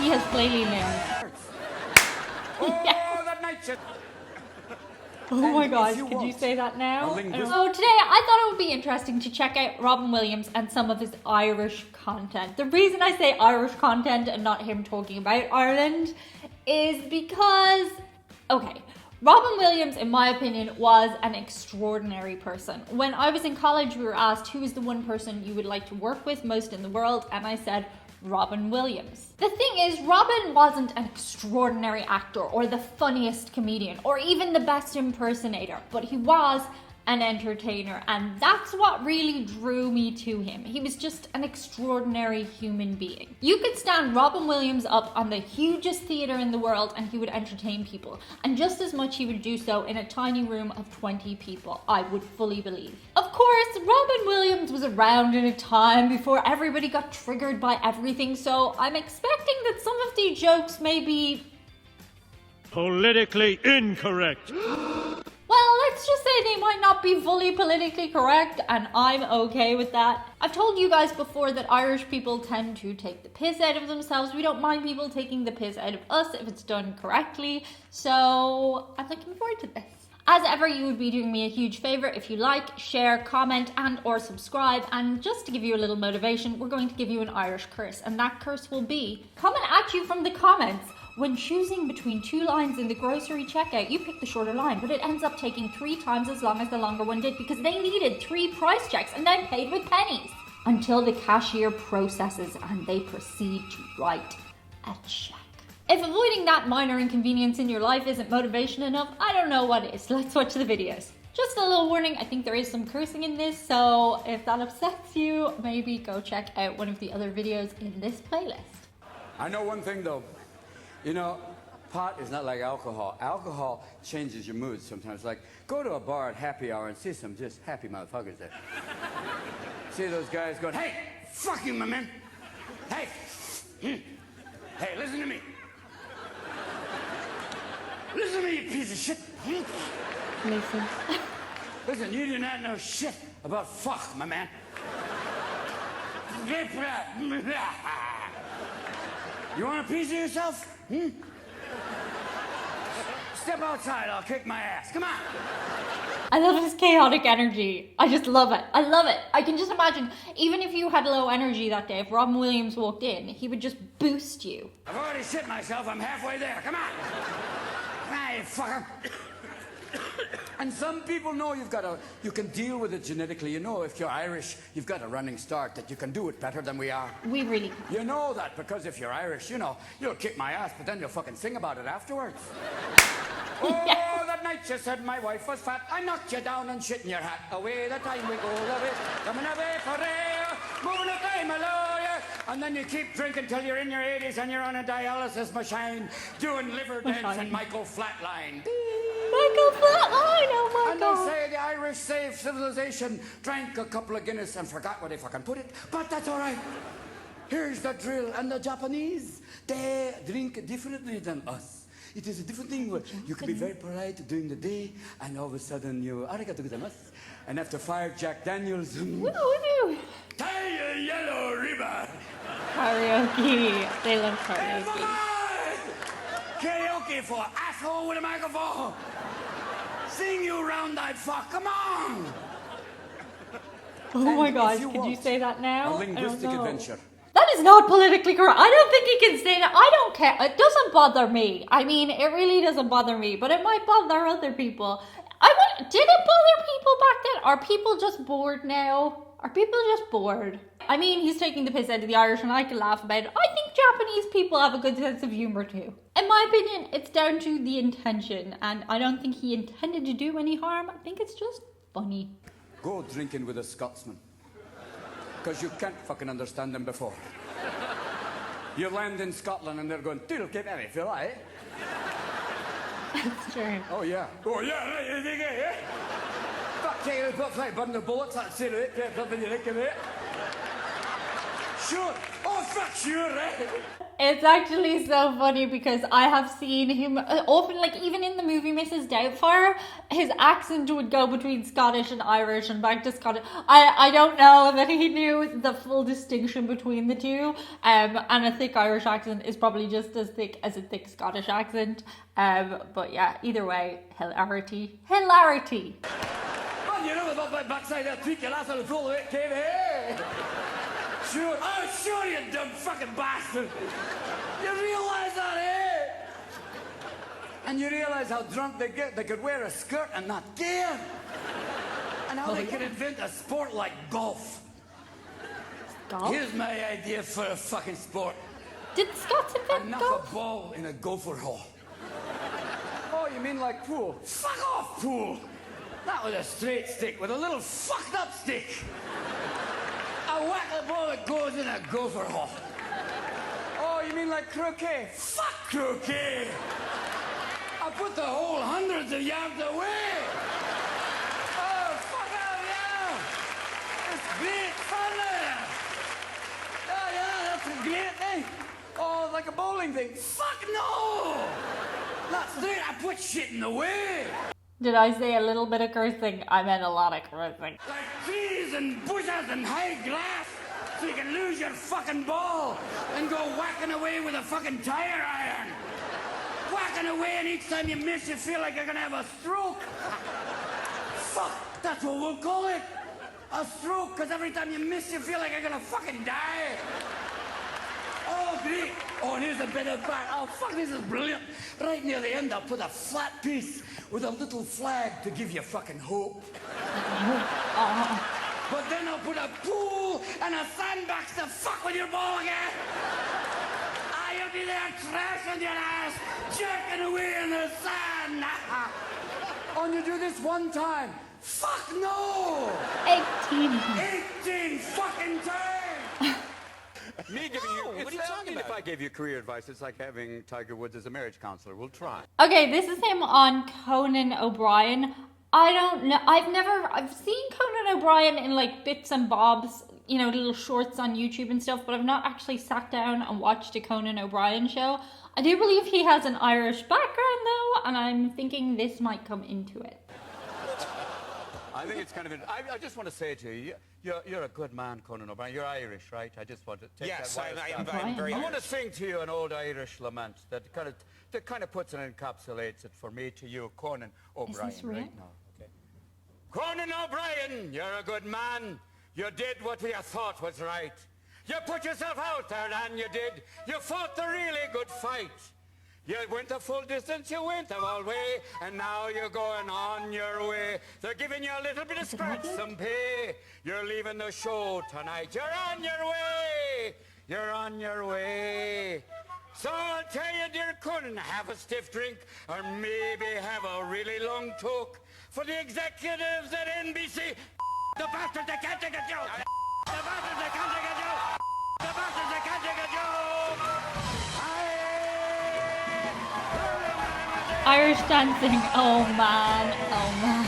He has flaily limbs. Oh, that night shit. Oh my gosh, could you say that now? So today I thought it would be interesting to check out Robin Williams and some of his Irish content. The reason I say Irish content and not him talking about Ireland is because, okay, Robin Williams, in my opinion, was an extraordinary person. When I was in college, we were asked who is the one person you would like to work with most in the world, and I said Robin Williams. The thing is, Robin wasn't an extraordinary actor or the funniest comedian or even the best impersonator, but he was an entertainer, and that's what really drew me to him. He was just an extraordinary human being. You could stand Robin Williams up on the hugest theatre in the world and he would entertain people, and just as much he would do so in a tiny room of 20 people, I would fully believe. Of course, Robin Williams was around in a time before everybody got triggered by everything, so I'm expecting that some of the jokes may be politically incorrect. Well, let's just say they might not be fully politically correct, and I'm okay with that. I've told you guys before that Irish people tend to take the piss out of themselves. We don't mind people taking the piss out of us if it's done correctly, so I'm looking forward to this. As ever, you would be doing me a huge favor if you like, share, comment, and or subscribe. And just to give you a little motivation, we're going to give you an Irish curse, and that curse will be coming at you from the comments. When choosing between two lines in the grocery checkout, you pick the shorter line, but it ends up taking 3 times as long as the longer one did because they needed 3 price checks and then paid with pennies. Until the cashier processes and they proceed to write a check. If avoiding that minor inconvenience in your life isn't motivation enough, I don't know what is. Let's watch the videos. Just a little warning, I think there is some cursing in this, so if that upsets you, maybe go check out one of the other videos in this playlist. I know one thing though. You know, pot is not like alcohol. Alcohol changes your mood sometimes. Like, go to a bar at happy hour and see some just happy motherfuckers there. See those guys going, hey, fuck you, my man. Hey, hey, listen to me. Listen to me, you piece of shit. Listen. Listen, you do not know shit about fuck, my man. You want a piece of yourself? Step outside, I'll kick my ass. Come on. I love his chaotic energy. I just love it. I love it. I can just imagine, even if you had low energy that day, if Robin Williams walked in, he would just boost you. I've already shit myself. I'm halfway there. Come on. Come on, you fucker. And some people know you can deal with it genetically. You know, if you're Irish, you've got a running start that you can do it better than we are. We really can. You know that because if you're Irish, you know, you'll kick my ass, but then you'll fucking sing about it afterwards. Oh, yes. That night you said my wife was fat. I knocked you down and shit in your hat. Away the time we go, away, coming away for air, moving the time a lawyer. And then you keep drinking till you're in your 80s and you're on a dialysis machine doing liver dance and Michael Flatline. Michael Flatline, oh my and God. And they say the Irish saved civilization, drank a couple of Guinness and forgot where they fucking put it. But that's all right. Here's the drill. And the Japanese, they drink differently than us. It is a different thing where you can be very polite during the day and all of a sudden you arigato gozaimasu. And after 5 Jack Daniels, tie a yellow ribbon. Karaoke. They love karaoke. Karaoke for asshole with a microphone. Sing you round-eyed fuck. Come on. Oh my gosh, could you say that now? A linguistic adventure. That is not politically correct. I don't think he can say that. I don't care. It doesn't bother me. I mean, it really doesn't bother me, but it might bother other people. Did it bother people back then? Are people just bored now? Are people just bored? I mean, he's taking the piss out of the Irish and I can laugh about it. I think Japanese people have a good sense of humor too. In my opinion, it's down to the intention, and I don't think he intended to do any harm. I think it's just funny. Go drinking with a Scotsman. Because you can't fucking understand them before. You land in Scotland and they're going, "Diddle keep any feel, eh?" That's true. Oh yeah. Oh yeah, right, you think it, yeah? Fuck you, put 5 burn the bullets, that's it, right? Put something you think of it. Sure. Oh, fuck, sure, right? It's actually so funny because I have seen him often, like even in the movie Mrs. Doubtfire, his accent would go between Scottish and Irish and back to Scottish. I don't know that he knew the full distinction between the two. And a thick Irish accent is probably just as thick as a thick Scottish accent. But yeah, either way, hilarity. Hilarity. Man, you know about my backside that tweak your ass on the full weight cave, hey? Sure. Oh, sure, you dumb fucking bastard. You realize that, eh? And you realize how drunk they get. They could wear a skirt and not care. And how they could invent a sport like golf. Golf? Here's my idea for a fucking sport. Did the Scots invent Knock golf? a ball in a gopher hole. Oh, you mean like pool? Fuck off, pool. Not with a straight stick, with a little fucked up stick. I whack the ball that goes in a gopher hole. Oh, you mean like croquet? Fuck croquet. I put the whole hundreds of yards away. Oh, fuck out, yeah. It's great fun there. Oh, yeah, that's a great thing. Oh, like a bowling thing. Fuck no. Not straight, I put shit in the way. Did I say a little bit of cursing? I meant a lot of cursing. Like trees and bushes and high grass, so you can lose your fucking ball and go whacking away with a fucking tire iron. Whacking away, and each time you miss, you feel like you're gonna have a stroke. Fuck, that's what we'll call it. A stroke, because every time you miss, you feel like you're gonna fucking die. Oh, great. Oh, and here's a bit of back. Oh, fuck, this is brilliant. Right near the end, I'll put a flat piece with a little flag to give you fucking hope. But then I'll put a pool and a sandbox to fuck with your ball again. You'll be there trashing your ass, jerking away in the sand. Oh, and you do this one time. Fuck no! 18. 18 fucking times! Me giving you, what are you talking about? If I gave you career advice, it's like having Tiger Woods as a marriage counselor. We'll try. Okay, this is him on Conan O'Brien. I don't know. I've seen Conan O'Brien in like bits and bobs, you know, little shorts on YouTube and stuff, but I've not actually sat down and watched a Conan O'Brien show. I do believe he has an Irish background though, and I'm thinking this might come into it. I think it's kind of. I just want to say to you, you're a good man, Conan O'Brien. You're Irish, right? I just want to take Yes, that. I'm very I Irish. want to sing to you an old Irish lament that kind of puts and encapsulates it for me to you, Conan O'Brien. Is this real? Right now, okay? Conan O'Brien, you're a good man. You did what you thought was right. You put yourself out there, and you did. You fought the really good fight. You went the full distance, you went the whole way, and now you're going on your way. They're giving you a little bit of scratch, some pay. You're leaving the show tonight. You're on your way. You're on your way. So I'll tell you, dear Conan, have a stiff drink, or maybe have a really long talk. For the executives at NBC, the bastards that can't take a joke. The bastards that can't take a joke. The bastards that can't take a joke. Irish dancing. Oh man. Oh man.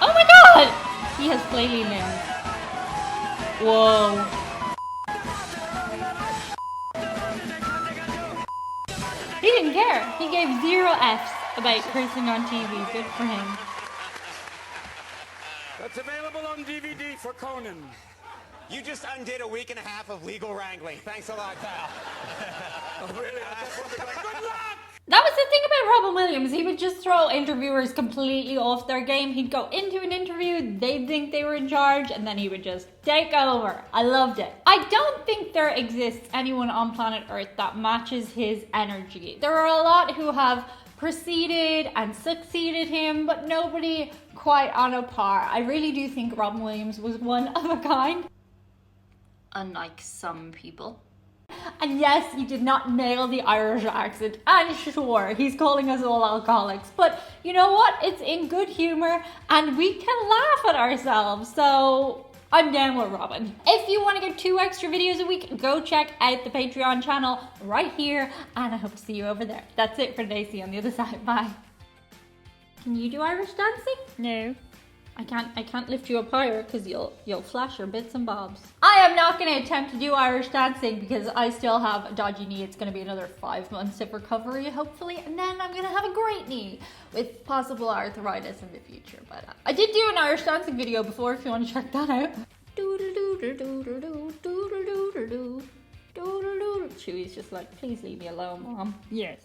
Oh my god! He has flaily limbs. Whoa. He didn't care. He gave 0 Fs about cursing on TV. Good for him. That's available on DVD for Conan. You just undid a week and a half of legal wrangling. Thanks a lot, pal. Oh, really? Good luck! That was the thing about Robin Williams. He would just throw interviewers completely off their game. He'd go into an interview, they'd think they were in charge, and then he would just take over. I loved it. I don't think there exists anyone on planet Earth that matches his energy. There are a lot who have preceded and succeeded him, but nobody quite on a par. I really do think Robin Williams was one of a kind. Unlike some people. And yes, he did not nail the Irish accent, and sure, he's calling us all alcoholics, but you know what? It's in good humor, and we can laugh at ourselves, so I'm down with Robin. If you want to get 2 extra videos a week, go check out the Patreon channel right here, and I hope to see you over there. That's it for today. See you on the other side. Bye. Can you do Irish dancing? No. I can't lift you up higher because you'll flash your bits and bobs. I am not going to attempt to do Irish dancing because I still have a dodgy knee. It's going to be another 5 months of recovery, hopefully, and then I'm going to have a great knee with possible arthritis in the future. But I did do an Irish dancing video before if you want to check that out. Chewy's just like, please leave me alone, Mom. Yes.